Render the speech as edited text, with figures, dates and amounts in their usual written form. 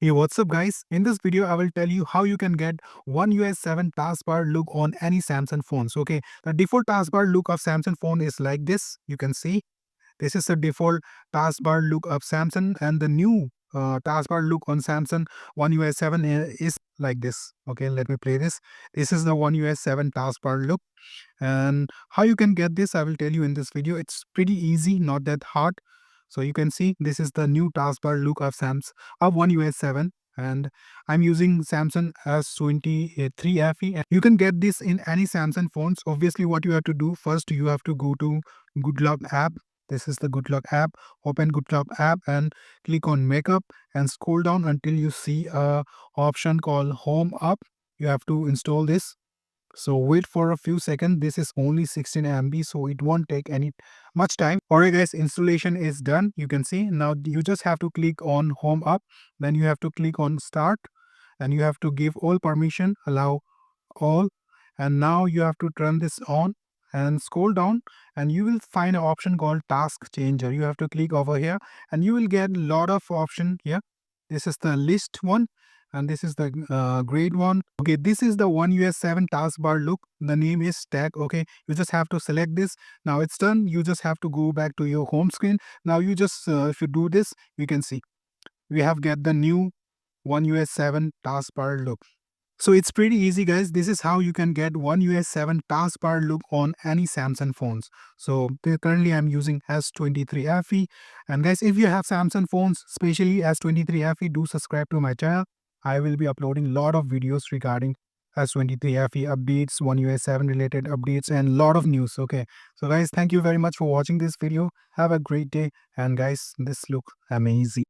Hey, what's up guys? In this video, I will tell you how you can get one US 7 taskbar look on any Samsung phones. Okay, the default taskbar look of Samsung phone is like this. You can see this is the default taskbar look of Samsung, and the new taskbar look on Samsung One UI 7 is like this. Okay, let me play this. This is the One UI 7 taskbar look, and how you can get this I will tell you in this video. It's pretty easy, not that hard. So you can see this is the new taskbar look of Samsung of One UI 7, and I'm using Samsung S23 FE. And you can get this in any Samsung phones. Obviously, what you have to do first, you have to go to Good Luck app. This is the Good Luck app. Open Good Luck app and click on Makeup and scroll down until you see a option called Home Up. You have to install this. So wait for a few seconds. This is only 16 MB, so it won't take any much time. Alright guys, installation is done. You can see now you just have to click on Home Up. Then you have to click on Start, and you have to give all permission, allow all. And now you have to turn this on and scroll down, and you will find an option called Task Changer. You have to click over here, and you will get a lot of option here. This is the list one, and this is the grade one. Okay, this is the One US 7 taskbar look. The name is tag. Okay, you just have to select this. Now it's done. You just have to go back to your home screen. Now you just if you do this, you can see we have get the new One US 7 taskbar look. So it's pretty easy guys. This is how you can get One US 7 taskbar look on any Samsung phones. So currently I'm using S23 FE, and guys, if you have Samsung phones, especially S23 FE, do subscribe to my channel. I will be uploading lot of videos regarding S23 FE updates, One US 7 related updates, and lot of news. Okay, so guys, thank you very much for watching this video. Have a great day, and guys, this look amazing.